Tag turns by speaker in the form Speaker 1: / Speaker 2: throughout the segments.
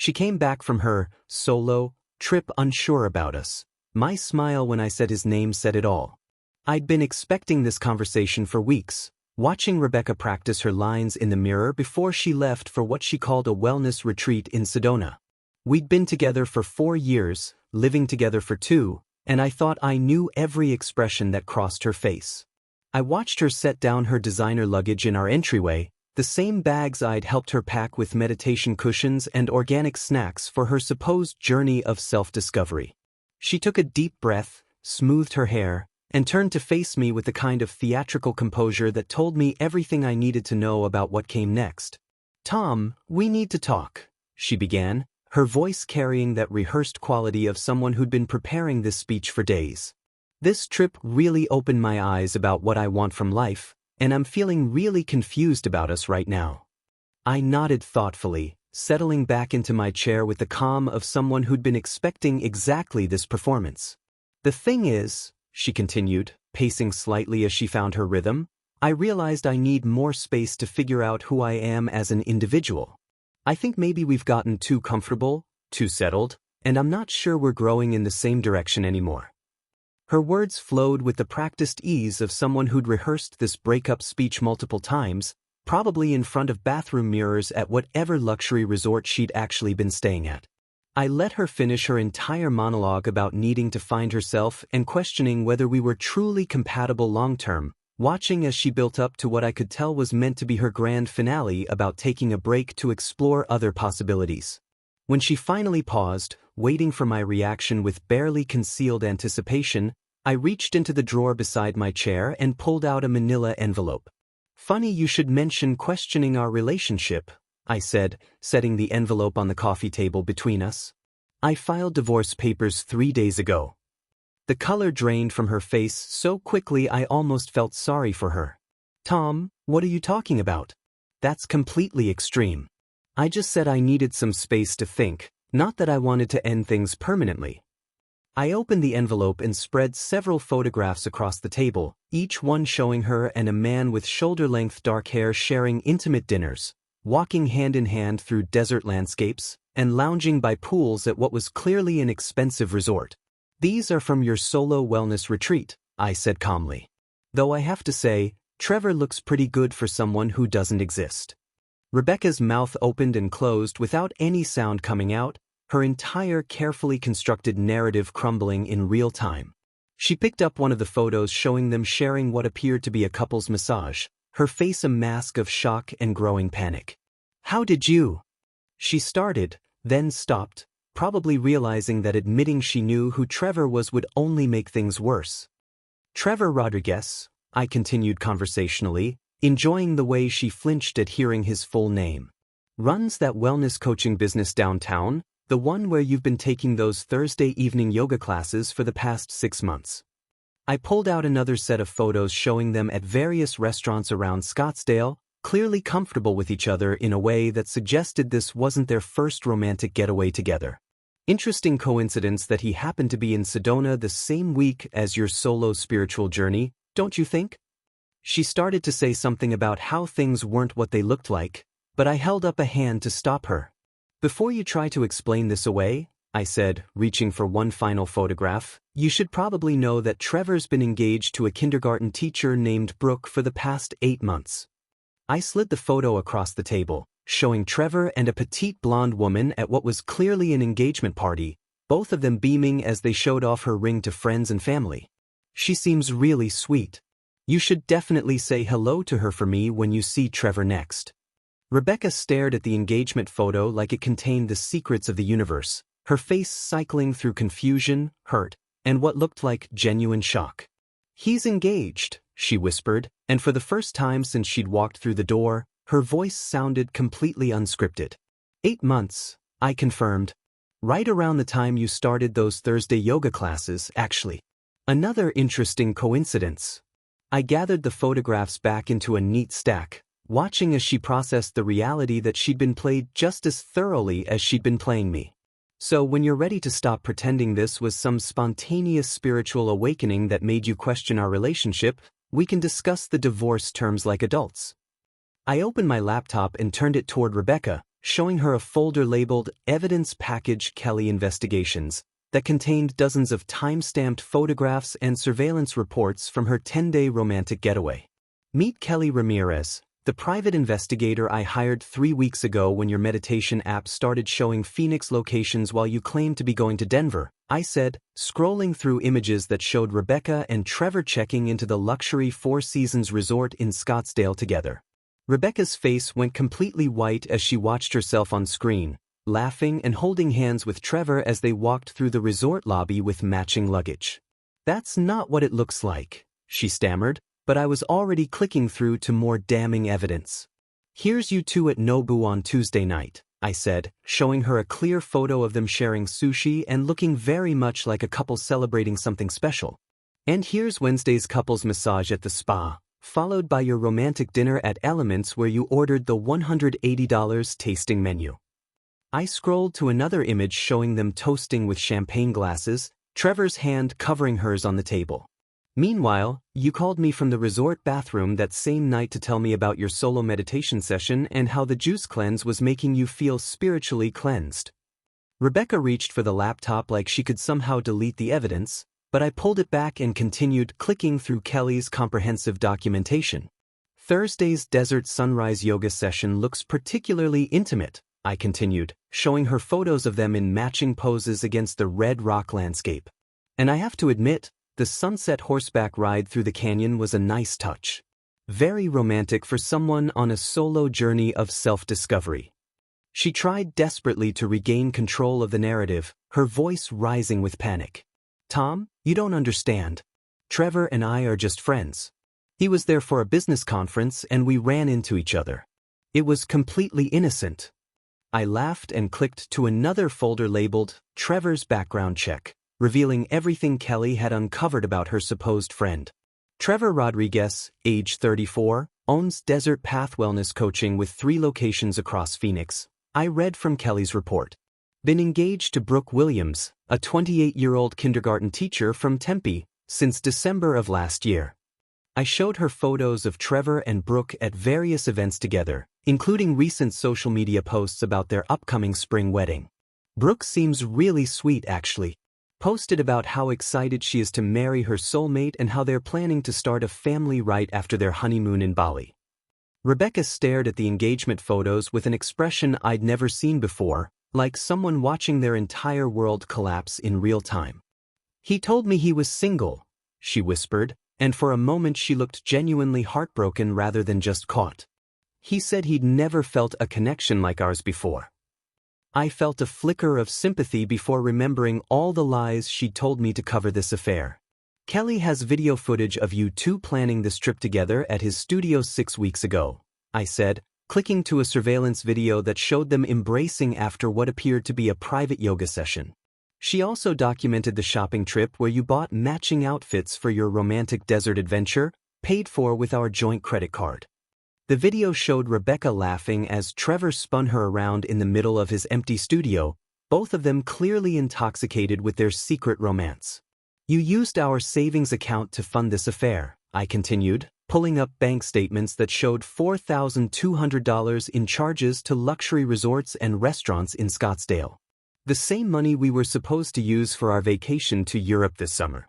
Speaker 1: She came back from her solo trip unsure about us. My smile when I said his name said it all. I'd been expecting this conversation for weeks, watching Rebecca practice her lines in the mirror before she left for what she called a wellness retreat in Sedona. We'd been together for 4 years, living together for 2, and I thought I knew every expression that crossed her face. I watched her set down her designer luggage in our entryway, the same bags I'd helped her pack with meditation cushions and organic snacks for her supposed journey of self-discovery. She took a deep breath, smoothed her hair, and turned to face me with the kind of theatrical composure that told me everything I needed to know about what came next. "Tom, we need to talk," she began, her voice carrying that rehearsed quality of someone who'd been preparing this speech for days. "This trip really opened my eyes about what I want from life, and I'm feeling really confused about us right now." I nodded thoughtfully, settling back into my chair with the calm of someone who'd been expecting exactly this performance. "The thing is," she continued, pacing slightly as she found her rhythm, "I realized I need more space to figure out who I am as an individual. I think maybe we've gotten too comfortable, too settled, and I'm not sure we're growing in the same direction anymore." Her words flowed with the practiced ease of someone who'd rehearsed this breakup speech multiple times, probably in front of bathroom mirrors at whatever luxury resort she'd actually been staying at. I let her finish her entire monologue about needing to find herself and questioning whether we were truly compatible long-term, watching as she built up to what I could tell was meant to be her grand finale about taking a break to explore other possibilities. When she finally paused, waiting for my reaction with barely concealed anticipation, I reached into the drawer beside my chair and pulled out a manila envelope. "Funny you should mention questioning our relationship," I said, setting the envelope on the coffee table between us. "I filed divorce papers 3 days ago." The color drained from her face so quickly I almost felt sorry for her. "Tom, what are you talking about? That's completely extreme. I just said I needed some space to think, not that I wanted to end things permanently." I opened the envelope and spread several photographs across the table, each one showing her and a man with shoulder-length dark hair sharing intimate dinners, walking hand-in-hand through desert landscapes, and lounging by pools at what was clearly an expensive resort. "These are from your solo wellness retreat," I said calmly. "Though I have to say, Trevor looks pretty good for someone who doesn't exist." Rebecca's mouth opened and closed without any sound coming out, her entire carefully constructed narrative crumbling in real time. She picked up one of the photos showing them sharing what appeared to be a couple's massage, her face a mask of shock and growing panic. "How did you?" She started, then stopped, probably realizing that admitting she knew who Trevor was would only make things worse. "Trevor Rodriguez," I continued conversationally, enjoying the way she flinched at hearing his full name, "runs that wellness coaching business downtown, the one where you've been taking those Thursday evening yoga classes for the past 6 months." I pulled out another set of photos showing them at various restaurants around Scottsdale, clearly comfortable with each other in a way that suggested this wasn't their first romantic getaway together. "Interesting coincidence that he happened to be in Sedona the same week as your solo spiritual journey, don't you think?" She started to say something about how things weren't what they looked like, but I held up a hand to stop her. "Before you try to explain this away," I said, reaching for one final photograph, "you should probably know that Trevor's been engaged to a kindergarten teacher named Brooke for the past 8 months. I slid the photo across the table, showing Trevor and a petite blonde woman at what was clearly an engagement party, both of them beaming as they showed off her ring to friends and family. "She seems really sweet. You should definitely say hello to her for me when you see Trevor next." Rebecca stared at the engagement photo like it contained the secrets of the universe, her face cycling through confusion, hurt, and what looked like genuine shock. "He's engaged," she whispered, and for the first time since she'd walked through the door, her voice sounded completely unscripted. 8 months, I confirmed. "Right around the time you started those Thursday yoga classes, actually." Another interesting coincidence. I gathered the photographs back into a neat stack, watching as she processed the reality that she'd been played just as thoroughly as she'd been playing me. "So when you're ready to stop pretending this was some spontaneous spiritual awakening that made you question our relationship, we can discuss the divorce terms like adults." I opened my laptop and turned it toward Rebecca, showing her a folder labeled Evidence Package Kelly Investigations that contained dozens of time-stamped photographs and surveillance reports from her 10-day romantic getaway. Meet Kelly Ramirez, the private investigator I hired 3 weeks ago when your meditation app started showing Phoenix locations while you claimed to be going to Denver, I said, scrolling through images that showed Rebecca and Trevor checking into the luxury Four Seasons resort in Scottsdale together. Rebecca's face went completely white as she watched herself on screen, laughing and holding hands with Trevor as they walked through the resort lobby with matching luggage. "That's not what it looks like," she stammered, but I was already clicking through to more damning evidence. "Here's you two at Nobu on Tuesday night," I said, showing her a clear photo of them sharing sushi and looking very much like a couple celebrating something special. "And here's Wednesday's couples massage at the spa, followed by your romantic dinner at Elements where you ordered the $180 tasting menu." I scrolled to another image showing them toasting with champagne glasses, Trevor's hand covering hers on the table. "Meanwhile, you called me from the resort bathroom that same night to tell me about your solo meditation session and how the juice cleanse was making you feel spiritually cleansed." Rebecca reached for the laptop like she could somehow delete the evidence, but I pulled it back and continued clicking through Kelly's comprehensive documentation. "Thursday's desert sunrise yoga session looks particularly intimate," I continued, showing her photos of them in matching poses against the red rock landscape. "And I have to admit, the sunset horseback ride through the canyon was a nice touch. Very romantic for someone on a solo journey of self-discovery." She tried desperately to regain control of the narrative, her voice rising with panic. "Tom, you don't understand. Trevor and I are just friends. He was there for a business conference and we ran into each other. It was completely innocent." I laughed and clicked to another folder labeled Trevor's Background Check, revealing everything Kelly had uncovered about her supposed friend. Trevor Rodriguez, age 34, owns Desert Path Wellness Coaching with 3 locations across Phoenix, I read from Kelly's report. Been engaged to Brooke Williams, a 28-year-old kindergarten teacher from Tempe, since December of last year. I showed her photos of Trevor and Brooke at various events together, including recent social media posts about their upcoming spring wedding. Brooke seems really sweet actually. Posted about how excited she is to marry her soulmate and how they're planning to start a family right after their honeymoon in Bali. Rebecca stared at the engagement photos with an expression I'd never seen before, like someone watching their entire world collapse in real time. "He told me he was single," she whispered, and for a moment she looked genuinely heartbroken rather than just caught. "He said he'd never felt a connection like ours before." I felt a flicker of sympathy before remembering all the lies she'd told me to cover this affair. "Kelly has video footage of you two planning this trip together at his studio 6 weeks ago," I said, clicking to a surveillance video that showed them embracing after what appeared to be a private yoga session. "She also documented the shopping trip where you bought matching outfits for your romantic desert adventure, paid for with our joint credit card." The video showed Rebecca laughing as Trevor spun her around in the middle of his empty studio, both of them clearly intoxicated with their secret romance. "You used our savings account to fund this affair," I continued, pulling up bank statements that showed $4,200 in charges to luxury resorts and restaurants in Scottsdale. "The same money we were supposed to use for our vacation to Europe this summer."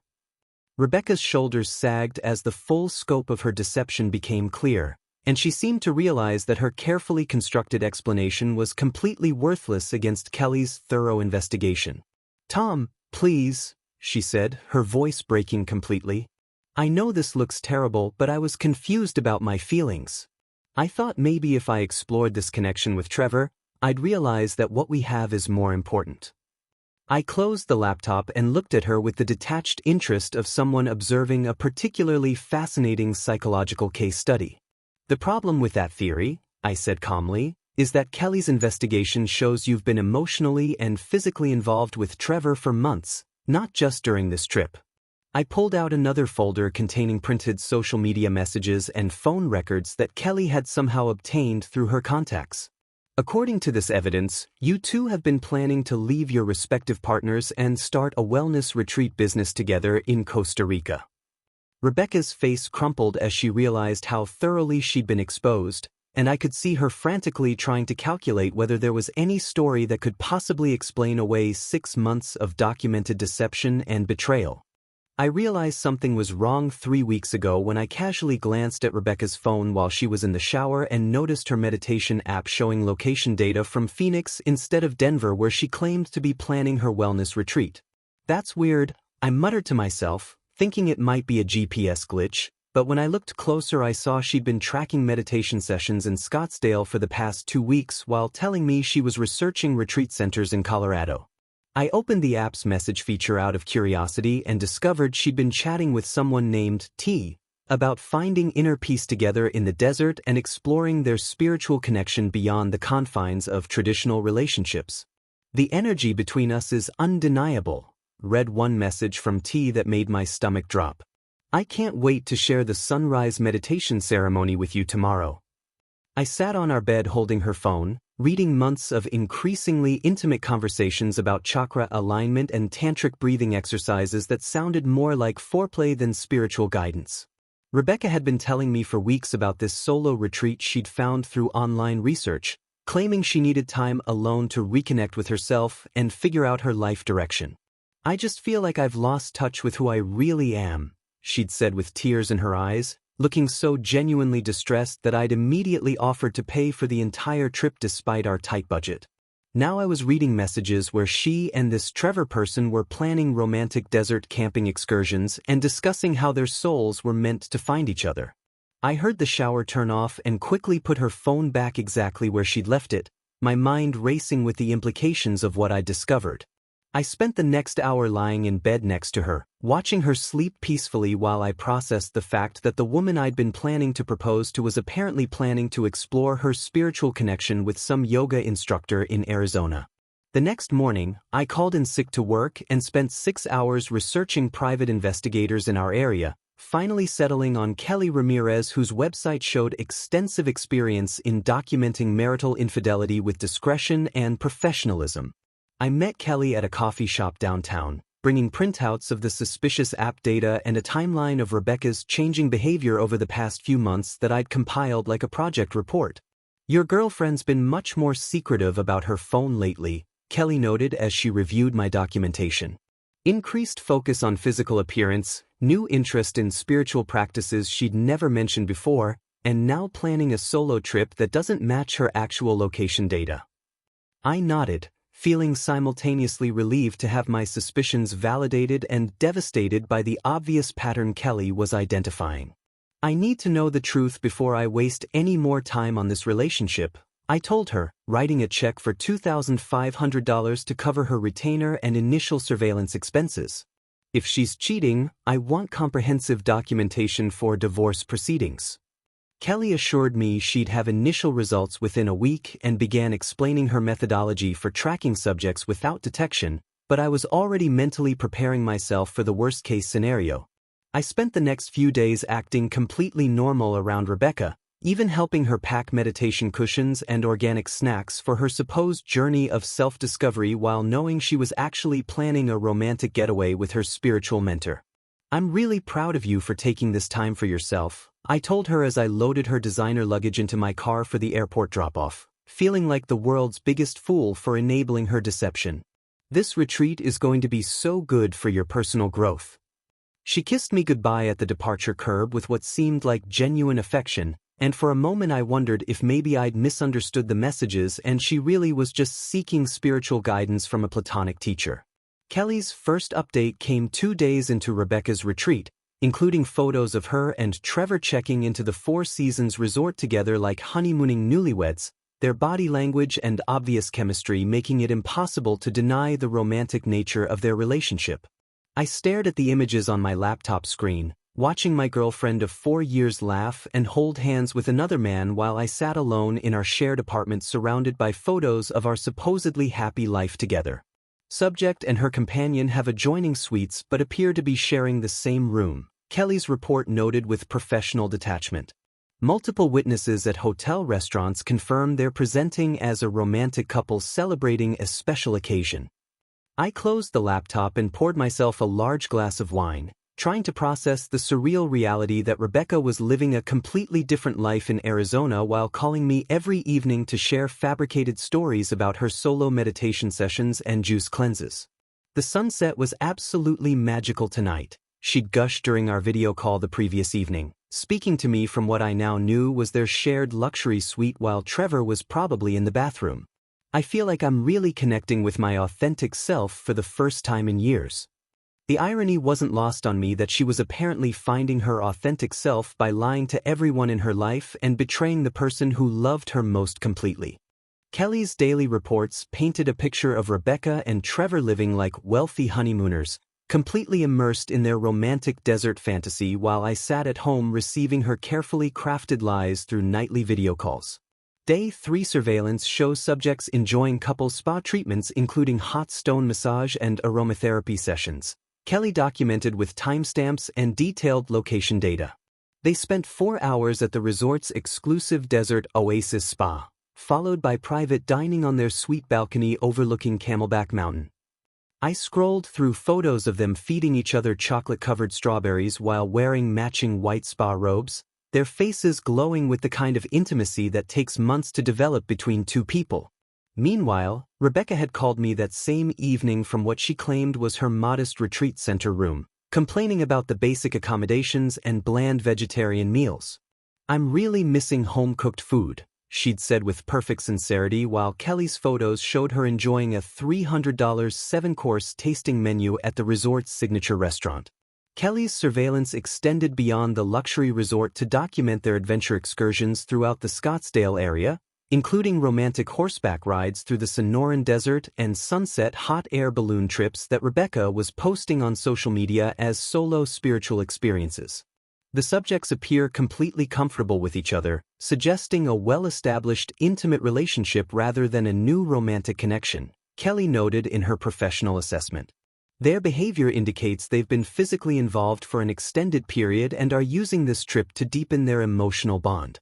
Speaker 1: Rebecca's shoulders sagged as the full scope of her deception became clear, and she seemed to realize that her carefully constructed explanation was completely worthless against Kelly's thorough investigation. "Tom, please," she said, her voice breaking completely. "I know this looks terrible, but I was confused about my feelings. I thought maybe if I explored this connection with Trevor, I'd realize that what we have is more important." I closed the laptop and looked at her with the detached interest of someone observing a particularly fascinating psychological case study. "The problem with that theory," I said calmly, "is that Kelly's investigation shows you've been emotionally and physically involved with Trevor for months, not just during this trip." I pulled out another folder containing printed social media messages and phone records that Kelly had somehow obtained through her contacts. "According to this evidence, you two have been planning to leave your respective partners and start a wellness retreat business together in Costa Rica." Rebecca's face crumpled as she realized how thoroughly she'd been exposed, and I could see her frantically trying to calculate whether there was any story that could possibly explain away 6 months of documented deception and betrayal. I realized something was wrong 3 weeks ago when I casually glanced at Rebecca's phone while she was in the shower and noticed her meditation app showing location data from Phoenix instead of Denver, where she claimed to be planning her wellness retreat. That's weird, I muttered to myself, thinking it might be a GPS glitch, but when I looked closer I saw she'd been tracking meditation sessions in Scottsdale for the past 2 weeks while telling me she was researching retreat centers in Colorado. I opened the app's message feature out of curiosity and discovered she'd been chatting with someone named T about finding inner peace together in the desert and exploring their spiritual connection beyond the confines of traditional relationships. "The energy between us is undeniable," read one message from T that made my stomach drop. "I can't wait to share the sunrise meditation ceremony with you tomorrow." I sat on our bed holding her phone, reading months of increasingly intimate conversations about chakra alignment and tantric breathing exercises that sounded more like foreplay than spiritual guidance. Rebecca had been telling me for weeks about this solo retreat she'd found through online research, claiming she needed time alone to reconnect with herself and figure out her life direction. "I just feel like I've lost touch with who I really am," she'd said with tears in her eyes, looking so genuinely distressed that I'd immediately offered to pay for the entire trip despite our tight budget. Now I was reading messages where she and this Trevor person were planning romantic desert camping excursions and discussing how their souls were meant to find each other. I heard the shower turn off and quickly put her phone back exactly where she'd left it, my mind racing with the implications of what I'd discovered. I spent the next hour lying in bed next to her, watching her sleep peacefully while I processed the fact that the woman I'd been planning to propose to was apparently planning to explore her spiritual connection with some yoga instructor in Arizona. The next morning, I called in sick to work and spent 6 hours researching private investigators in our area, finally settling on Kelly Ramirez, whose website showed extensive experience in documenting marital infidelity with discretion and professionalism. I met Kelly at a coffee shop downtown, bringing printouts of the suspicious app data and a timeline of Rebecca's changing behavior over the past few months that I'd compiled like a project report. "Your girlfriend's been much more secretive about her phone lately," Kelly noted as she reviewed my documentation. "Increased focus on physical appearance, new interest in spiritual practices she'd never mentioned before, and now planning a solo trip that doesn't match her actual location data." I nodded, feeling simultaneously relieved to have my suspicions validated and devastated by the obvious pattern Kelly was identifying. "I need to know the truth before I waste any more time on this relationship," I told her, writing a check for $2,500 to cover her retainer and initial surveillance expenses. "If she's cheating, I want comprehensive documentation for divorce proceedings." Kelly assured me she'd have initial results within a week and began explaining her methodology for tracking subjects without detection, but I was already mentally preparing myself for the worst-case scenario. I spent the next few days acting completely normal around Rebecca, even helping her pack meditation cushions and organic snacks for her supposed journey of self-discovery while knowing she was actually planning a romantic getaway with her spiritual mentor. "I'm really proud of you for taking this time for yourself," I told her as I loaded her designer luggage into my car for the airport drop-off, feeling like the world's biggest fool for enabling her deception. "This retreat is going to be so good for your personal growth." She kissed me goodbye at the departure curb with what seemed like genuine affection, and for a moment I wondered if maybe I'd misunderstood the messages and she really was just seeking spiritual guidance from a platonic teacher. Kelly's first update came 2 days into Rebecca's retreat, including photos of her and Trevor checking into the Four Seasons resort together like honeymooning newlyweds, their body language and obvious chemistry making it impossible to deny the romantic nature of their relationship. I stared at the images on my laptop screen, watching my girlfriend of 4 years laugh and hold hands with another man while I sat alone in our shared apartment surrounded by photos of our supposedly happy life together. Subject and her companion have adjoining suites but appear to be sharing the same room, Kelly's report noted with professional detachment. Multiple witnesses at hotel restaurants confirm they're presenting as a romantic couple celebrating a special occasion. I closed the laptop and poured myself a large glass of wine, trying to process the surreal reality that Rebecca was living a completely different life in Arizona while calling me every evening to share fabricated stories about her solo meditation sessions and juice cleanses. The sunset was absolutely magical tonight, she'd gushed during our video call the previous evening, speaking to me from what I now knew was their shared luxury suite while Trevor was probably in the bathroom. I feel like I'm really connecting with my authentic self for the first time in years. The irony wasn't lost on me that she was apparently finding her authentic self by lying to everyone in her life and betraying the person who loved her most completely. Kelly's daily reports painted a picture of Rebecca and Trevor living like wealthy honeymooners, completely immersed in their romantic desert fantasy while I sat at home receiving her carefully crafted lies through nightly video calls. Day 3 surveillance shows subjects enjoying couple spa treatments including hot stone massage and aromatherapy sessions. Kelly documented with timestamps and detailed location data. They spent 4 hours at the resort's exclusive desert oasis spa, followed by private dining on their suite balcony overlooking Camelback Mountain. I scrolled through photos of them feeding each other chocolate-covered strawberries while wearing matching white spa robes, their faces glowing with the kind of intimacy that takes months to develop between two people. Meanwhile, Rebecca had called me that same evening from what she claimed was her modest retreat center room, complaining about the basic accommodations and bland vegetarian meals. "I'm really missing home-cooked food," she'd said with perfect sincerity while Kelly's photos showed her enjoying a $300 7-course tasting menu at the resort's signature restaurant. Kelly's surveillance extended beyond the luxury resort to document their adventure excursions throughout the Scottsdale area, including romantic horseback rides through the Sonoran Desert and sunset hot air balloon trips that Rebecca was posting on social media as solo spiritual experiences. The subjects appear completely comfortable with each other, suggesting a well-established intimate relationship rather than a new romantic connection, Kelly noted in her professional assessment. Their behavior indicates they've been physically involved for an extended period and are using this trip to deepen their emotional bond.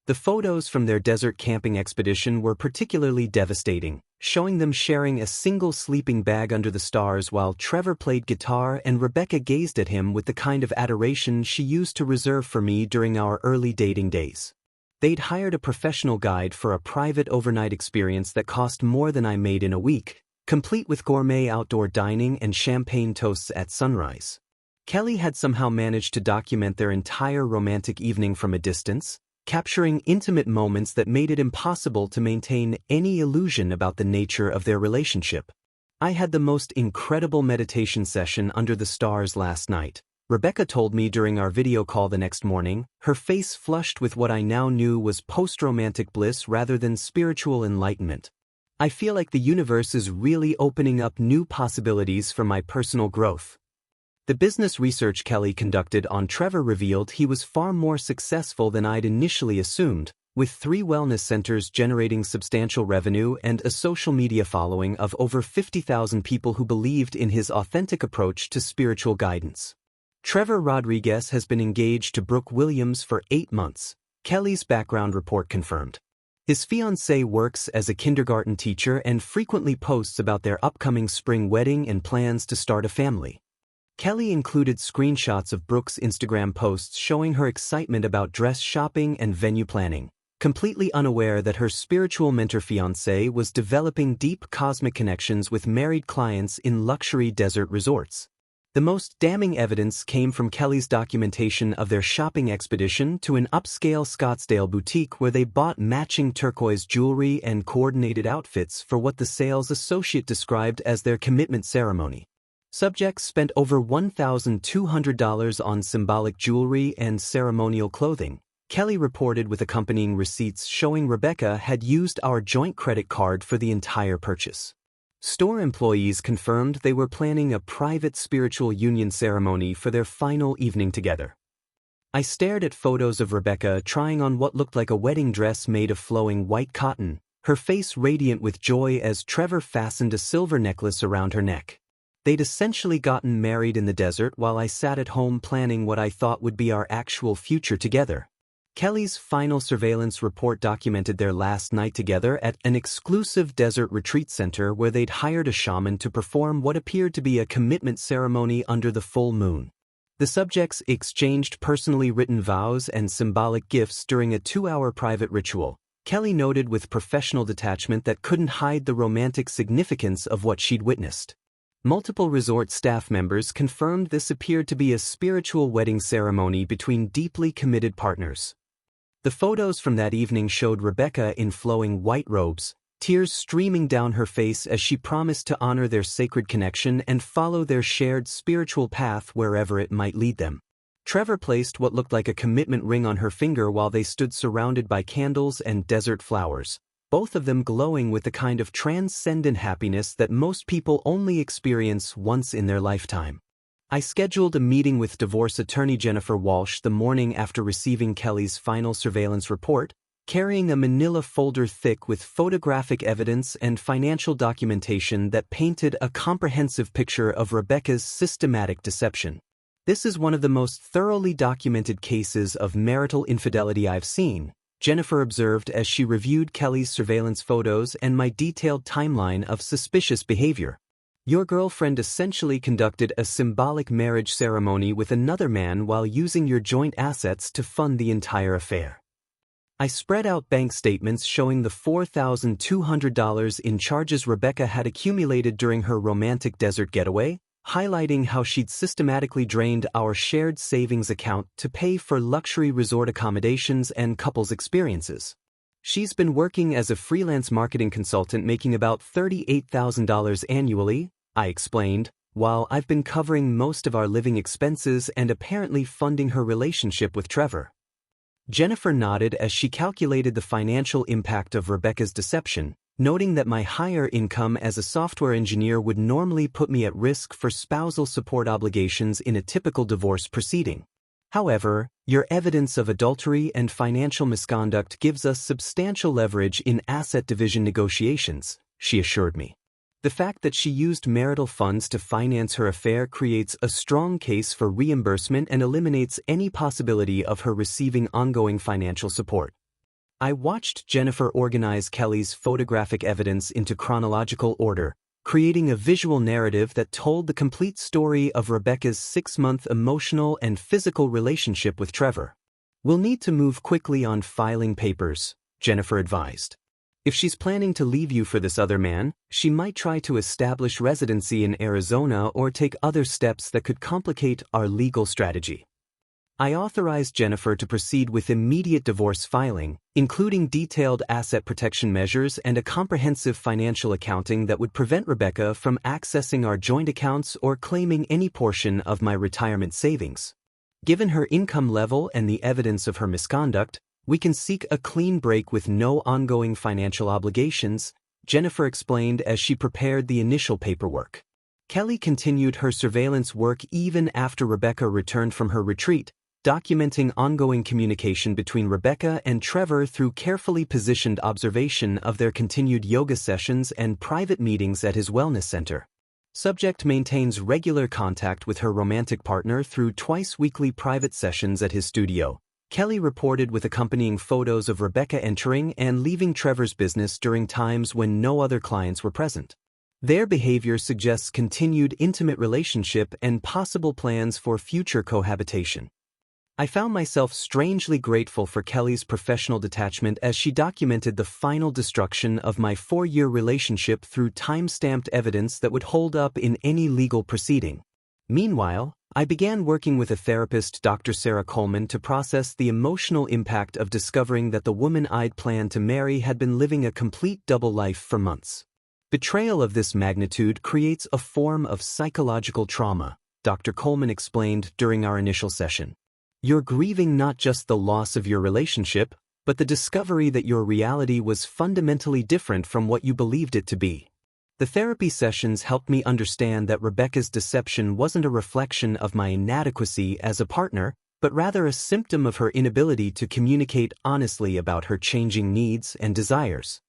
Speaker 1: The photos from their desert camping expedition were particularly devastating, showing them sharing a single sleeping bag under the stars while Trevor played guitar and Rebecca gazed at him with the kind of adoration she used to reserve for me during our early dating days. They'd hired a professional guide for a private overnight experience that cost more than I made in a week, complete with gourmet outdoor dining and champagne toasts at sunrise. Kelly had somehow managed to document their entire romantic evening from a distance, capturing intimate moments that made it impossible to maintain any illusion about the nature of their relationship. "I had the most incredible meditation session under the stars last night," Rebecca told me during our video call the next morning, her face flushed with what I now knew was post-romantic bliss rather than spiritual enlightenment. "I feel like the universe is really opening up new possibilities for my personal growth." The business research Kelly conducted on Trevor revealed he was far more successful than I'd initially assumed, with 3 wellness centers generating substantial revenue and a social media following of over 50,000 people who believed in his authentic approach to spiritual guidance. Trevor Rodriguez has been engaged to Brooke Williams for 8 months, Kelly's background report confirmed. His fiancée works as a kindergarten teacher and frequently posts about their upcoming spring wedding and plans to start a family. Kelly included screenshots of Brooke's Instagram posts showing her excitement about dress shopping and venue planning, completely unaware that her spiritual mentor fiancé was developing deep cosmic connections with married clients in luxury desert resorts. The most damning evidence came from Kelly's documentation of their shopping expedition to an upscale Scottsdale boutique where they bought matching turquoise jewelry and coordinated outfits for what the sales associate described as their commitment ceremony. Subjects spent over $1,200 on symbolic jewelry and ceremonial clothing, Kelly reported with accompanying receipts showing Rebecca had used our joint credit card for the entire purchase. Store employees confirmed they were planning a private spiritual union ceremony for their final evening together. I stared at photos of Rebecca trying on what looked like a wedding dress made of flowing white cotton, her face radiant with joy as Trevor fastened a silver necklace around her neck. They'd essentially gotten married in the desert while I sat at home planning what I thought would be our actual future together. Kelly's final surveillance report documented their last night together at an exclusive desert retreat center where they'd hired a shaman to perform what appeared to be a commitment ceremony under the full moon. The subjects exchanged personally written vows and symbolic gifts during a 2-hour private ritual. Kelly noted with professional detachment that couldn't hide the romantic significance of what she'd witnessed. Multiple resort staff members confirmed this appeared to be a spiritual wedding ceremony between deeply committed partners. The photos from that evening showed Rebecca in flowing white robes, tears streaming down her face as she promised to honor their sacred connection and follow their shared spiritual path wherever it might lead them. Trevor placed what looked like a commitment ring on her finger while they stood surrounded by candles and desert flowers, both of them glowing with the kind of transcendent happiness that most people only experience once in their lifetime. I scheduled a meeting with divorce attorney Jennifer Walsh the morning after receiving Kelly's final surveillance report, carrying a manila folder thick with photographic evidence and financial documentation that painted a comprehensive picture of Rebecca's systematic deception. This is one of the most thoroughly documented cases of marital infidelity I've seen, Jennifer observed as she reviewed Kelly's surveillance photos and my detailed timeline of suspicious behavior. Your girlfriend essentially conducted a symbolic marriage ceremony with another man while using your joint assets to fund the entire affair. I spread out bank statements showing the $4,200 in charges Rebecca had accumulated during her romantic desert getaway, highlighting how she'd systematically drained our shared savings account to pay for luxury resort accommodations and couples experiences. She's been working as a freelance marketing consultant making about $38,000 annually, I explained, while I've been covering most of our living expenses and apparently funding her relationship with Trevor. Jennifer nodded as she calculated the financial impact of Rebecca's deception, noting that my higher income as a software engineer would normally put me at risk for spousal support obligations in a typical divorce proceeding. However, your evidence of adultery and financial misconduct gives us substantial leverage in asset division negotiations, she assured me. The fact that she used marital funds to finance her affair creates a strong case for reimbursement and eliminates any possibility of her receiving ongoing financial support. I watched Jennifer organize Kelly's photographic evidence into chronological order, creating a visual narrative that told the complete story of Rebecca's 6-month emotional and physical relationship with Trevor. We'll need to move quickly on filing papers, Jennifer advised. If she's planning to leave you for this other man, she might try to establish residency in Arizona or take other steps that could complicate our legal strategy. I authorized Jennifer to proceed with immediate divorce filing, including detailed asset protection measures and a comprehensive financial accounting that would prevent Rebecca from accessing our joint accounts or claiming any portion of my retirement savings. Given her income level and the evidence of her misconduct, we can seek a clean break with no ongoing financial obligations, Jennifer explained as she prepared the initial paperwork. Kelly continued her surveillance work even after Rebecca returned from her retreat, documenting ongoing communication between Rebecca and Trevor through carefully positioned observation of their continued yoga sessions and private meetings at his wellness center. Subject maintains regular contact with her romantic partner through twice-weekly private sessions at his studio, Kelly reported with accompanying photos of Rebecca entering and leaving Trevor's business during times when no other clients were present. Their behavior suggests continued intimate relationship and possible plans for future cohabitation. I found myself strangely grateful for Kelly's professional detachment as she documented the final destruction of my 4-year relationship through time-stamped evidence that would hold up in any legal proceeding. Meanwhile, I began working with a therapist, Dr. Sarah Coleman, to process the emotional impact of discovering that the woman I'd planned to marry had been living a complete double life for months. Betrayal of this magnitude creates a form of psychological trauma, Dr. Coleman explained during our initial session. You're grieving not just the loss of your relationship, but the discovery that your reality was fundamentally different from what you believed it to be. The therapy sessions helped me understand that Rebecca's deception wasn't a reflection of my inadequacy as a partner, but rather a symptom of her inability to communicate honestly about her changing needs and desires.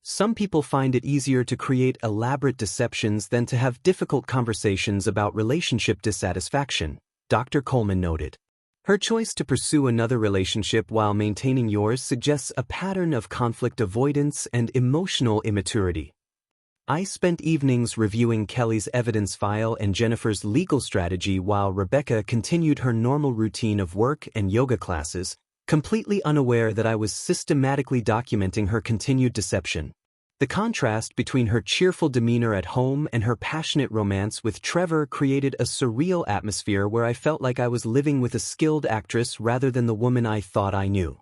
Speaker 1: Some people find it easier to create elaborate deceptions than to have difficult conversations about relationship dissatisfaction, Dr. Coleman noted. Her choice to pursue another relationship while maintaining yours suggests a pattern of conflict avoidance and emotional immaturity. I spent evenings reviewing Kelly's evidence file and Jennifer's legal strategy while Rebecca continued her normal routine of work and yoga classes, completely unaware that I was systematically documenting her continued deception. The contrast between her cheerful demeanor at home and her passionate romance with Trevor created a surreal atmosphere where I felt like I was living with a skilled actress rather than the woman I thought I knew.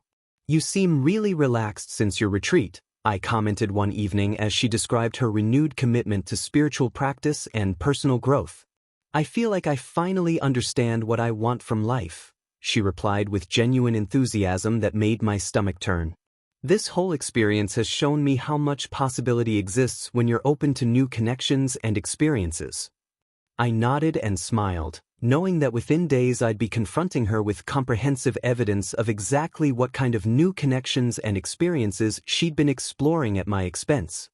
Speaker 1: "You seem really relaxed since your retreat," I commented one evening as she described her renewed commitment to spiritual practice and personal growth. "I feel like I finally understand what I want from life," she replied with genuine enthusiasm that made my stomach turn. "This whole experience has shown me how much possibility exists when you're open to new connections and experiences." I nodded and smiled, knowing that within days I'd be confronting her with comprehensive evidence of exactly what kind of new connections and experiences she'd been exploring at my expense.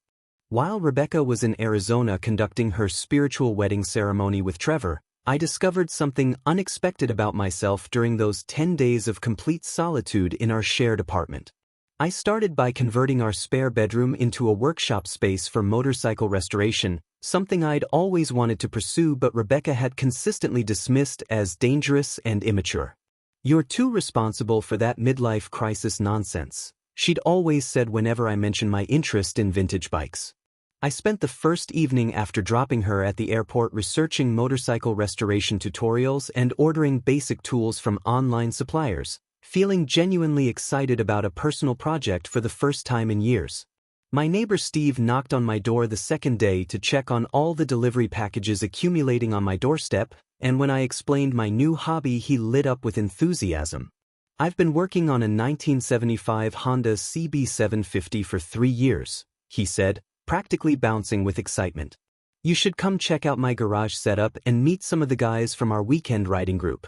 Speaker 1: While Rebecca was in Arizona conducting her spiritual wedding ceremony with Trevor, I discovered something unexpected about myself during those 10 days of complete solitude in our shared apartment. I started by converting our spare bedroom into a workshop space for motorcycle restoration, something I'd always wanted to pursue but Rebecca had consistently dismissed as dangerous and immature. "You're too responsible for that midlife crisis nonsense," she'd always said whenever I mentioned my interest in vintage bikes. I spent the first evening after dropping her at the airport researching motorcycle restoration tutorials and ordering basic tools from online suppliers, feeling genuinely excited about a personal project for the first time in years. My neighbor Steve knocked on my door the second day to check on all the delivery packages accumulating on my doorstep, and when I explained my new hobby, he lit up with enthusiasm. "I've been working on a 1975 Honda CB750 for 3 years," he said, practically bouncing with excitement. "You should come check out my garage setup and meet some of the guys from our weekend riding group."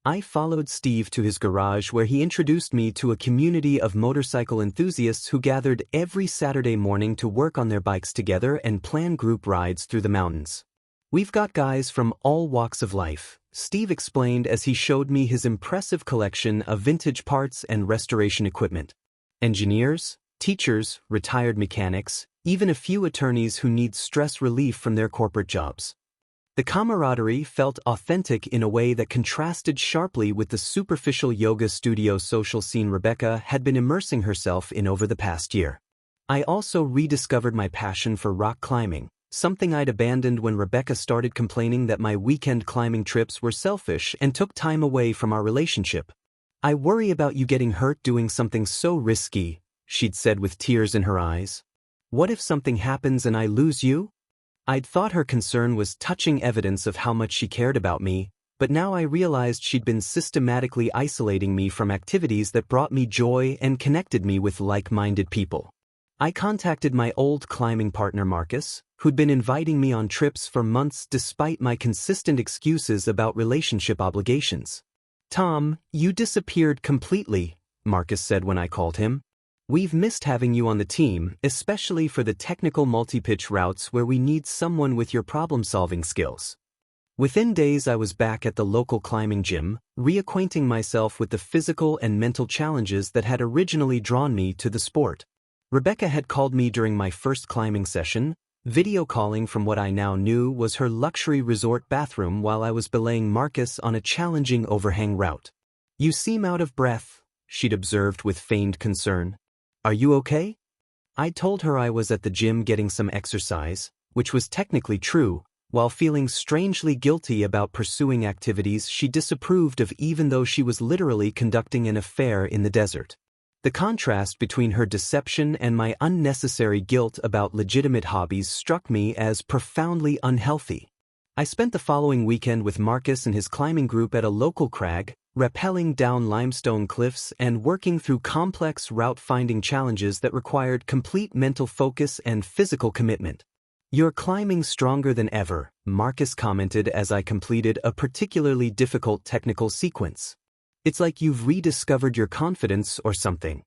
Speaker 1: I followed Steve to his garage where he introduced me to a community of motorcycle enthusiasts who gathered every Saturday morning to work on their bikes together and plan group rides through the mountains. "We've got guys from all walks of life," Steve explained as he showed me his impressive collection of vintage parts and restoration equipment. "Engineers, teachers, retired mechanics, even a few attorneys who need stress relief from their corporate jobs." The camaraderie felt authentic in a way that contrasted sharply with the superficial yoga studio social scene Rebecca had been immersing herself in over the past year. I also rediscovered my passion for rock climbing, something I'd abandoned when Rebecca started complaining that my weekend climbing trips were selfish and took time away from our relationship. "I worry about you getting hurt doing something so risky," she'd said with tears in her eyes. "What if something happens and I lose you?" I'd thought her concern was touching evidence of how much she cared about me, but now I realized she'd been systematically isolating me from activities that brought me joy and connected me with like-minded people. I contacted my old climbing partner Marcus, who'd been inviting me on trips for months despite my consistent excuses about relationship obligations. "Tom, you disappeared completely," Marcus said when I called him. "We've missed having you on the team, especially for the technical multi-pitch routes where we need someone with your problem-solving skills." Within days I was back at the local climbing gym, reacquainting myself with the physical and mental challenges that had originally drawn me to the sport. Rebecca had called me during my first climbing session, video calling from what I now knew was her luxury resort bathroom while I was belaying Marcus on a challenging overhang route. "You seem out of breath," she'd observed with feigned concern. "Are you okay?" I told her I was at the gym getting some exercise, which was technically true, while feeling strangely guilty about pursuing activities she disapproved of even though she was literally conducting an affair in the desert. The contrast between her deception and my unnecessary guilt about legitimate hobbies struck me as profoundly unhealthy. I spent the following weekend with Marcus and his climbing group at a local crag, rappelling down limestone cliffs and working through complex route-finding challenges that required complete mental focus and physical commitment. "You're climbing stronger than ever," Marcus commented as I completed a particularly difficult technical sequence. "It's like you've rediscovered your confidence or something."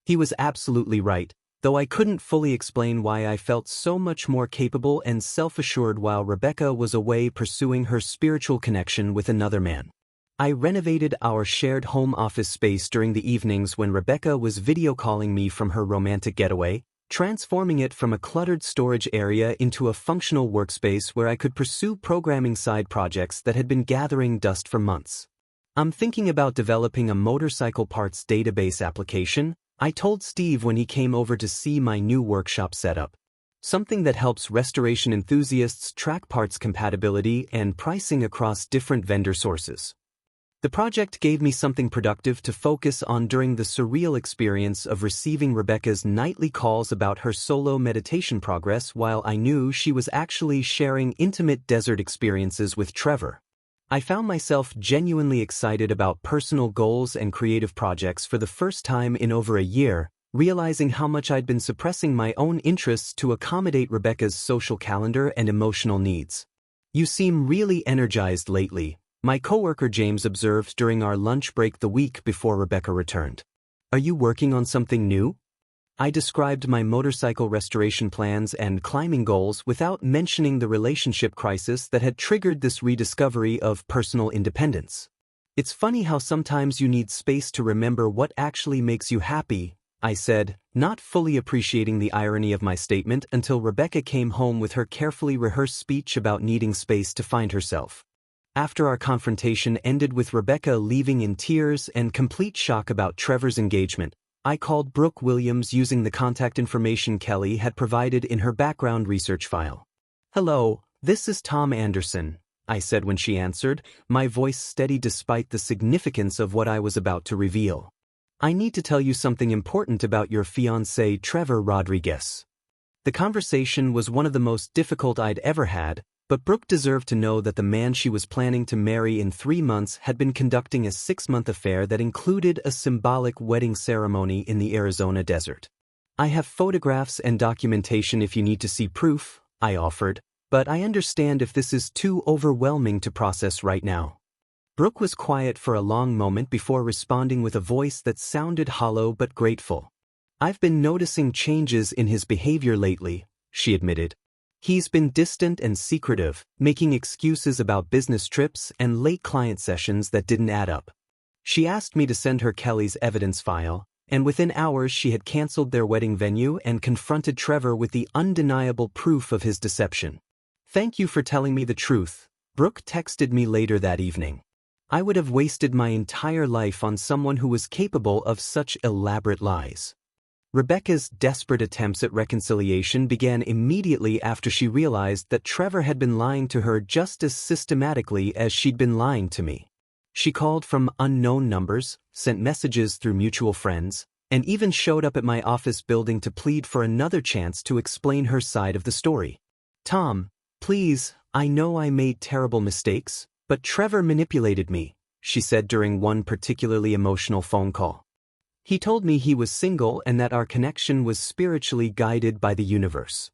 Speaker 1: He was absolutely right, though I couldn't fully explain why I felt so much more capable and self-assured while Rebecca was away pursuing her spiritual connection with another man. I renovated our shared home office space during the evenings when Rebecca was video calling me from her romantic getaway, transforming it from a cluttered storage area into a functional workspace where I could pursue programming side projects that had been gathering dust for months. I'm thinking about developing a motorcycle parts database application, I told Steve when he came over to see my new workshop setup. Something that helps restoration enthusiasts track parts compatibility and pricing across different vendor sources. The project gave me something productive to focus on during the surreal experience of receiving Rebecca's nightly calls about her solo meditation progress while I knew she was actually sharing intimate desert experiences with Trevor. I found myself genuinely excited about personal goals and creative projects for the first time in over a year, realizing how much I'd been suppressing my own interests to accommodate Rebecca's social calendar and emotional needs. "You seem really energized lately," my coworker James observed during our lunch break the week before Rebecca returned. "Are you working on something new?" I described my motorcycle restoration plans and climbing goals without mentioning the relationship crisis that had triggered this rediscovery of personal independence. "It's funny how sometimes you need space to remember what actually makes you happy," I said, not fully appreciating the irony of my statement until Rebecca came home with her carefully rehearsed speech about needing space to find herself. After our confrontation ended with Rebecca leaving in tears and complete shock about Trevor's engagement, I called Brooke Williams using the contact information Kelly had provided in her background research file. "Hello, this is Tom Anderson," I said when she answered, my voice steady despite the significance of what I was about to reveal. "I need to tell you something important about your fiancé Trevor Rodriguez." The conversation was one of the most difficult I'd ever had, but Brooke deserved to know that the man she was planning to marry in 3 months had been conducting a 6-month affair that included a symbolic wedding ceremony in the Arizona desert. "I have photographs and documentation if you need to see proof," I offered, "but I understand if this is too overwhelming to process right now." Brooke was quiet for a long moment before responding with a voice that sounded hollow but grateful. "I've been noticing changes in his behavior lately," she admitted. "He's been distant and secretive, making excuses about business trips and late client sessions that didn't add up." She asked me to send her Kelly's evidence file, and within hours she had canceled their wedding venue and confronted Trevor with the undeniable proof of his deception. "Thank you for telling me the truth," Brooke texted me later that evening. "I would have wasted my entire life on someone who was capable of such elaborate lies." Rebecca's desperate attempts at reconciliation began immediately after she realized that Trevor had been lying to her just as systematically as she'd been lying to me. She called from unknown numbers, sent messages through mutual friends, and even showed up at my office building to plead for another chance to explain her side of the story. "Tom, please, I know I made terrible mistakes, but Trevor manipulated me," she said during one particularly emotional phone call. "He told me he was single and that our connection was spiritually guided by the universe."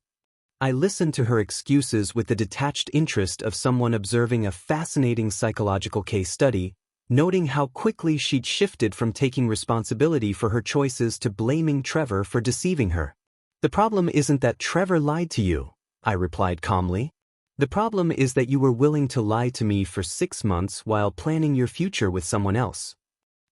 Speaker 1: I listened to her excuses with the detached interest of someone observing a fascinating psychological case study, noting how quickly she'd shifted from taking responsibility for her choices to blaming Trevor for deceiving her. "The problem isn't that Trevor lied to you," I replied calmly. "The problem is that you were willing to lie to me for 6 months while planning your future with someone else."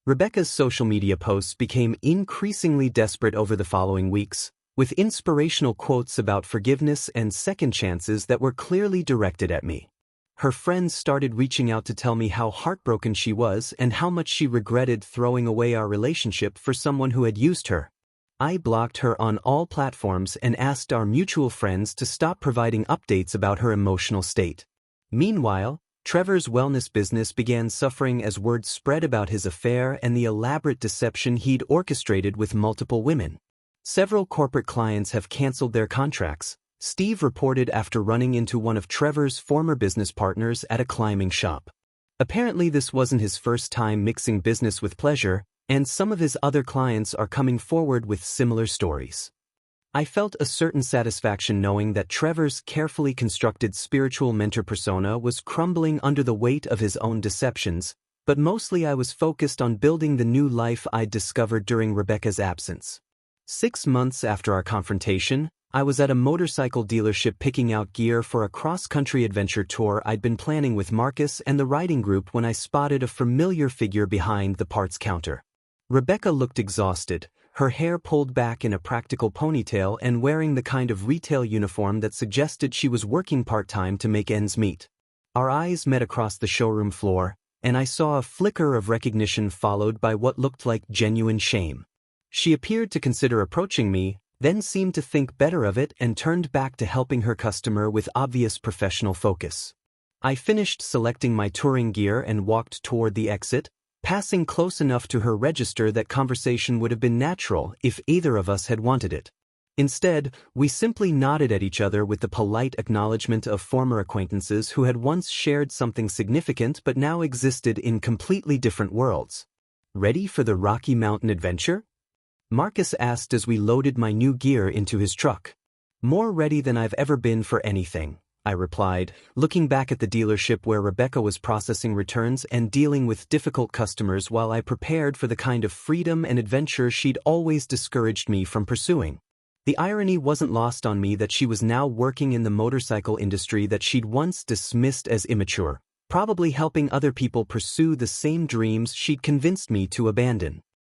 Speaker 1: Rebecca's social media posts became increasingly desperate over the following weeks, with inspirational quotes about forgiveness and second chances that were clearly directed at me. Her friends started reaching out to tell me how heartbroken she was and how much she regretted throwing away our relationship for someone who had used her. I blocked her on all platforms and asked our mutual friends to stop providing updates about her emotional state. Meanwhile, Trevor's wellness business began suffering as word spread about his affair and the elaborate deception he'd orchestrated with multiple women. "Several corporate clients have canceled their contracts," Steve reported after running into one of Trevor's former business partners at a climbing shop. Apparently this wasn't his first time mixing business with pleasure, and some of his other clients are coming forward with similar stories. I felt a certain satisfaction knowing that Trevor's carefully constructed spiritual mentor persona was crumbling under the weight of his own deceptions, but mostly I was focused on building the new life I'd discovered during Rebecca's absence. 6 months after our confrontation, I was at a motorcycle dealership picking out gear for a cross-country adventure tour I'd been planning with Marcus and the riding group when I spotted a familiar figure behind the parts counter. Rebecca looked exhausted, her hair pulled back in a practical ponytail and wearing the kind of retail uniform that suggested she was working part-time to make ends meet. Our eyes met across the showroom floor, and I saw a flicker of recognition followed by what looked like genuine shame. She appeared to consider approaching me, then seemed to think better of it and turned back to helping her customer with obvious professional focus. I finished selecting my touring gear and walked toward the exit, passing close enough to her register that conversation would have been natural if either of us had wanted it. Instead, we simply nodded at each other with the polite acknowledgement of former acquaintances who had once shared something significant but now existed in completely different worlds. "Ready for the Rocky Mountain adventure?" Marcus asked as we loaded my new gear into his truck. "More ready than I've ever been for anything," I replied, looking back at the dealership where Rebecca was processing returns and dealing with difficult customers while I prepared for the kind of freedom and adventure she'd always discouraged me from pursuing. The irony wasn't lost on me that she was now working in the motorcycle industry that she'd once dismissed as immature, probably helping other people pursue the same dreams she'd convinced me to abandon.